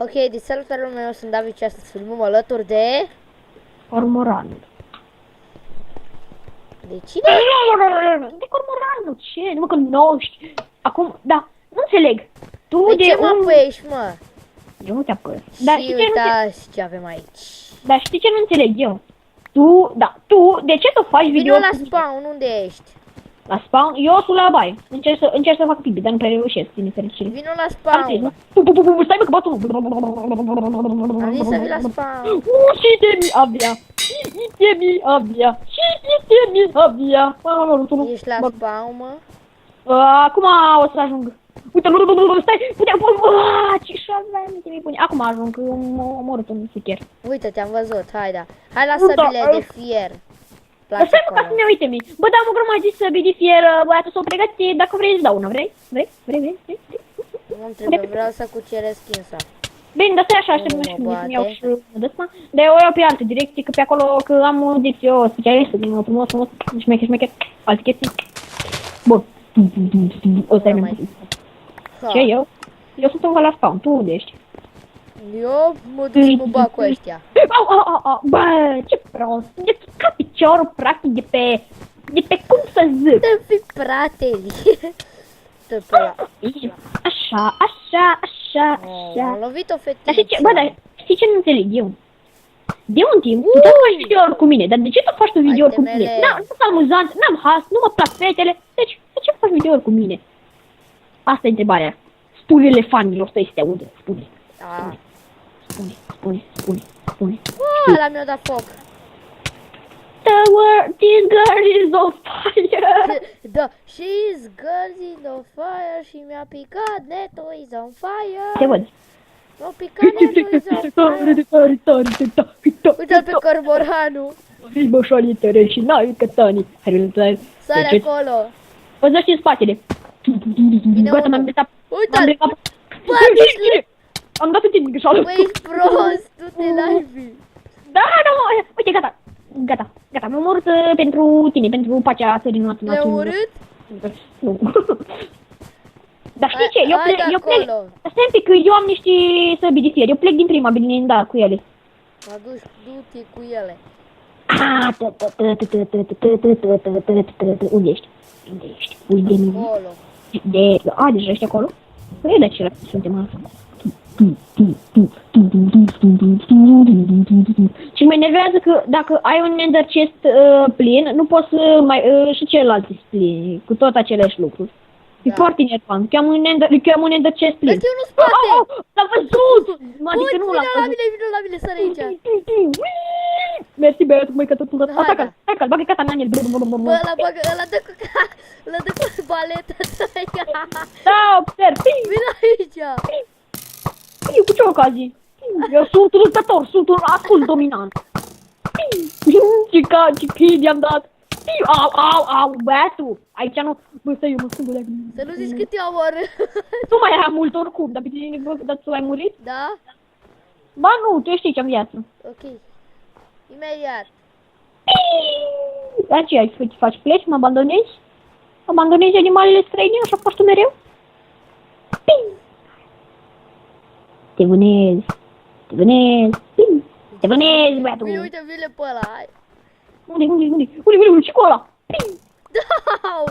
Ok, de salutare lumea, eu sunt David și astăzi filmăm alături de... Cormoran. De cine? De cormoranul, ce? Nu mă cunoști. Acum, da, nu înțeleg. Tu Pe de ce mă un... păiești, mă? Eu nu te apăr. Dar Și știi ce nu uitați ce avem aici. Dar știi ce nu înțeleg eu? Tu, de ce tu faci video? Vino la spawn, unde ești? La spawn? Eu sunt la baie. Încerc să fac pipi, dar nu prea reușesc, din nefericire. Vino la spawn. Stai mă că bat unul. Am zis să vii la spawn. Și te mi abia. Și te mi abia. Ești la spawn, mă? Acum o să ajung. Uite, stai, puteam, ce șoave mi pune. Acum ajung, că m-a omorât un ficher. Uite, te-am văzut, hai da. Hai la săbile de fier. Place Stai mă, ca să acolo. ne uite-mi. Bă, dar am o grămadă de săbii de fier, băiatul s-o pregătit, dacă vrei îți dau una, vrei? Nu trebuie, vreau să cuceresc insa. Bine, dar stai așa, Nu aștept mă nu știu, bate. să-mi iau și dăsma. Dar eu o iau pe altă direcție, că pe acolo, că am zis eu specialistă din nou, frumos, șmecher, alte chestii. Bun. Ăsta e mai- mai. Ce, eu? Eu sunt încă la spawn, tu unde ești? Eu mă duc să mă bag cu ăștia. Au, bă, ce prost. E ca piciorul, practic, de pe cum să zic. Să fii prateli. Tot pe ăla. Așa. Am lovit o Dar știi ce, fetiță. bă, dar știi ce nu înțeleg eu? De un timp, tu tot faci videouri cu mine, dar de ce tu faci tu videouri cu mine? temele. Nu sunt amuzant, n-am has, nu mă plac fetele, deci de ce faci videouri cu mine? Asta e întrebarea. Spune-le fanilor să-i se audă, spune. Da. Spune. Ăla mi-a dat foc. This girl is on fire. Da, she's girls in the fire și mi-a picat, netul is on fire. Te văd. M-a picat, netul is on fire. Uite-l pe cormoranul. Bășoalitele și n-ai cătanii. Sare acolo. Vă zici în spatele. Gata, m-am blesat. Uite-l. Bă, Am dat în tine greșeală. bă, ești prost, du-te live. Da, uite, gata. M-am omorât pentru tine, pentru pacea țării noastre. Le-a urât? Nu. Dar știi ce? Hai de Eu plec. acolo. Stai un pic, că eu am niște săbi de fier. Eu plec din prima, bine, da, cu ele. Mă duci, du-te cu ele. Unde ești? Unde ești? Acolo. Deja ești acolo? Păi de ce suntem asta? Și mă enervează că dacă ai un ender chest plin, nu poți să mai și celălalt este plin, cu tot aceleași lucruri. E Da. foarte enervant. Chiam un ender chest plin. Ăsta e unul în spate. L-am văzut! Adică Uite, nu l-am văzut. vino la mine, sări aici. Mersi, băiatul, măi, că totul ăsta. Hai, da. Hai, că-l bagă casa mea în el. Bă, ăla dă cu baleta. Da, observ. Vino aici. Eu cu ce ocazie? Eu sunt luptător, sunt un ascult dominant. Ce chili am dat. Au, băiatul. Aici nu, bă, stai, eu mă sunt de Să nu zici cât eu omorât. Nu mai era mult oricum, dar pe tine, dar tu ai murit? Da? Ba nu, tu ești aici în viață. Ok. Imediat. Dar ce ai, faci pleci, mă abandonezi? Abandonezi animalele străine, așa faci tu mereu? Te vânezi, băiatul. Bine, uite, vine pe ăla, hai. Unde, ce cu ăla? Dau!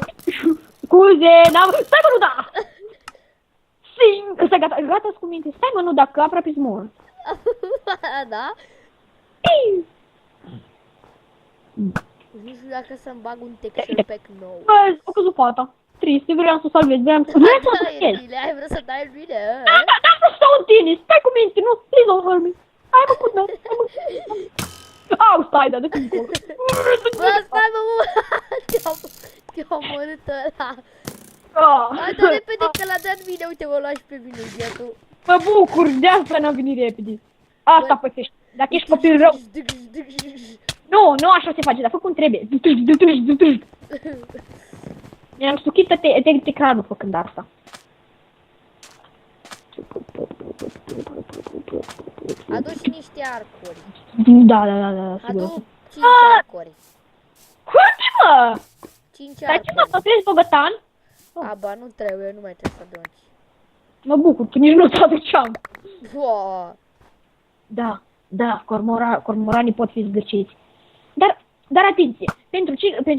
Scuze, n-am... Stai mă, nu da! Stai, gata cu minte. Stai mă, nu da, că aproape-s mort. Da? Nu știu dacă să-mi bag un texture pack nou. Bă, o căzut fata. Triste, vreau să o salvez, vreau să o salvez. Ai vrut să dai în mine? Da, vreau să stau în tine, stai cu minte, nu, please don't hurt me. Hai mă, put me. Au, stai, da, de-te încolo. Bă, stai mă, te-a omorât ăla. Hai, dă repede că l-a dat mine, uite, mă lua și pe mine, bietul. Mă bucur, de asta n-am venit repede. Asta pățești, dacă ești copil rău. Nu așa se face, dar fă cum trebuie. Mi-am suchit te cranul făcând asta. Adu-și niște arcuri. Da, sigur. Adu 5 arcuri. Foarte, mă! 5 Dar ce mă, arcuri. să crezi bogătan? Aba, nu trebuie, nu mai trebuie să adunci. Mă bucur, că nici nu ți aduceam. Wow. Da, cormoranii pot fi zgârciți. Dar atenție, pentru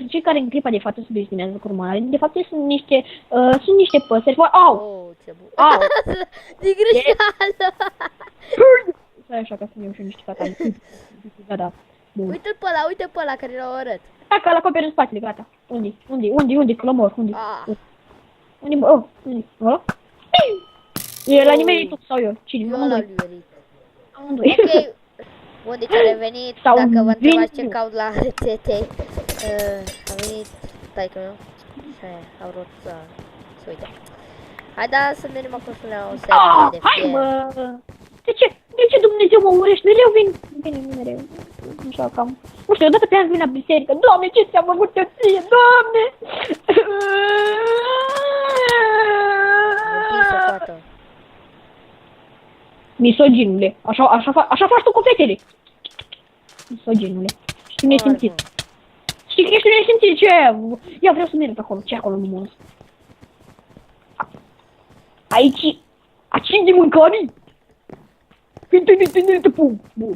cei care în clipa de față subestimează cormoranii, de fapt sunt niște păsări foarte... Au! Oh, ce bun. Au! Din greșeală. Stai așa ca să-mi iau și niște catani. Da. Bun. Uite pe ăla care l-au arăt. Dacă îl acoperi în spatele, gata. Unde? Că l omor, unde? Ah. Unde? Ăla? E la nimerit sau eu? Cine? Eu l-am nimerit. Amândoi. Ok. Bun, deci a revenit, Sau dacă vă întrebați ce vin- caut la rețete, a venit taică meu și au vrut să uite. Hai da să mergem acum să ne o serie de Hai fier. mă! De ce Dumnezeu mă urăște? Mereu vin mereu. Așa cam... Nu știu, odată pe an vin la biserică. Doamne, ce ți-am făcut eu ție? Doamne! Închisă toată. Misoginule. Așa faci tu cu fetele. Misoginule. Știi nesimțit. Știi că ești nesimțit, ce? Ia vreau să merg pe acolo. Ce acolo lumos? Aici. Acinde mâncare. Bun.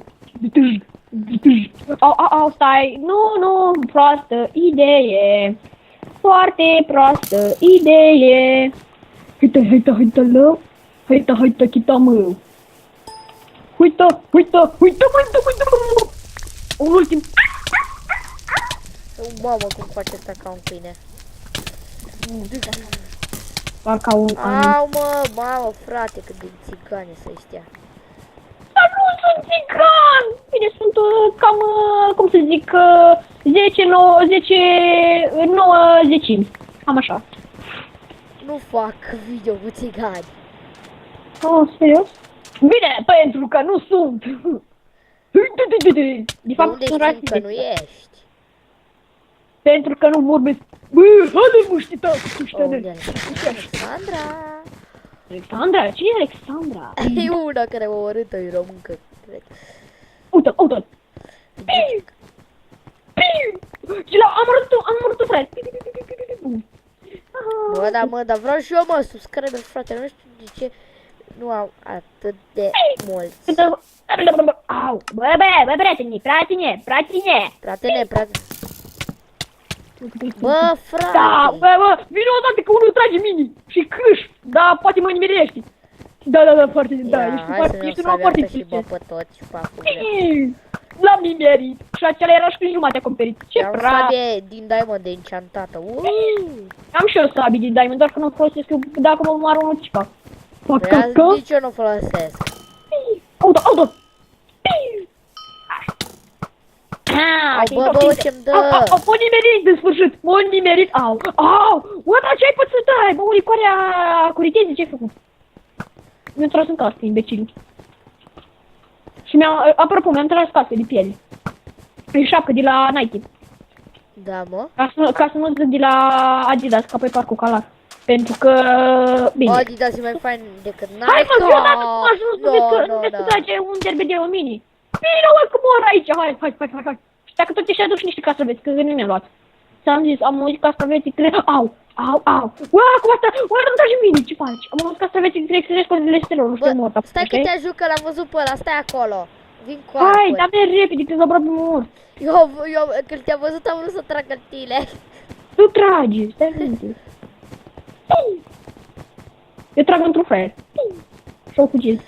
Au, stai. Nu, proastă idee. Foarte proastă idee. Haita, chita mă. Uite, un ultim. Mamă, cum face asta ca un câine. Ca un... Au mamă, frate, cât de țigane să ăștia. Dar nu sunt țigan! Bine, sunt cam, cum să zic, 9 zecimi. Am așa. Nu fac video cu țigani. Oh, serios? Bine, pentru că nu sunt. De fapt, Unde sunt știm că rasiste. nu ești? Pentru că nu vorbesc. Bă, haide mă, știi, Unde Alexandra? Alexandra? Cine e Alexandra? E una care mă urâtă, e româncă, cred. Uite. Piu! Și am urât frate. Bă, dar vreau și eu, mă, subscriber, frate, nu știu de ce nu au atât de mulți. Au, bă, prietene. Pratene. Bă, frate. Da, bă, vine o dată că unul trage mini și câș, da, poate mă nimerește. Da, foarte, da, Ia, ești hai să un ne om foarte și bă pe toți și pe acum. L-am nimerit și acela era și prin jumătate acoperit. Ce Am praf! sabie din Diamond de enchantată. Am și eu sabii din Diamond, doar că nu folosesc eu dacă mă omoară unul cica. Nici eu nu folosesc. Auto! Bă, ce-mi dă. M-a nimerit în sfârșit, m-a nimerit, au, bă, dar ce ai putut să dai, bă, ulicoarea curitezii, ce-ai făcut? Mi-a tras în casă, imbecilul. Și apropo, mi-am tras casă de piele. E șapcă de la Nike. Da, mă. Ca să nu zic de la Adidas, ca pe parcul Calac. Pentru că, bine. Adidas e mai fain decât Nike. Hai mă, eu dacă m-aș nu vezi că trage un derbe de mini. Bine, mă, că mor aici, hai. Și dacă tot ești aduci niște castraveți, că nu mi-a luat. Ți-am zis, am auzit castraveții, au. Ua, cum asta, nu trage mini, ce faci? Am auzit castraveții, trebuie să crezi cu stelor, nu știu mort. Stai că te ajut, că l-am văzut pe ăla, stai acolo. Vin cu Hai, arcuri. dar mergi repede, că aproape mort. Eu, când te-am văzut, am vrut să trag hârtiile. Nu tragi, stai liniște. Eu trag într-un fel. Și-o fugit.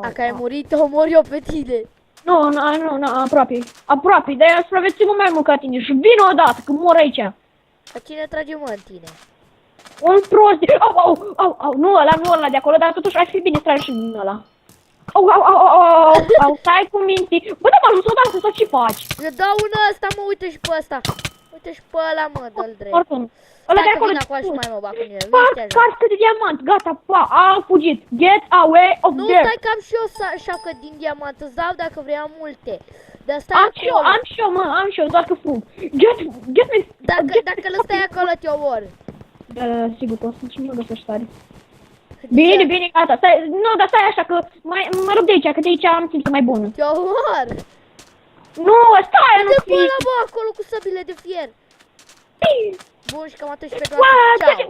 Dacă ai murit, omor eu pe tine. Nu, aproape, dar eu supraviețuim mai mult ca tine și vin odată, că mor aici. Dar cine trage mă în tine? Un prost, nu ăla de acolo, dar totuși ar fi bine să tragi și din ăla. Stai cu minții. Bă, da, m-am dus odată, sau ce faci? Eu dau un ăsta, mă, uite și pe ăsta. Uite și pe ăla, mă, dă-l drept. Oricum. Ăla de Stai că acolo. vin acolo și mai mă bag cu mine. Fac cască de diamant, gata, pa, a fugit. Get away of Nu, there. stai că am și eu șapcă din diamant, îți dau dacă vrei, am multe. Dar stai acolo. Am și eu, doar că fug. Get me. Dacă îl stai acolo, te omor. Da, sigur că o să nu găsești tare. Bine, gata, stai, nu, dar stai așa că mă rup de aici, că de aici am simț mai bună. Te omor. Nu, stai, nu Uite fi. pe ăla, bă, acolo cu săbile de fier. Bun, și cam atât și pe toate. Ciao.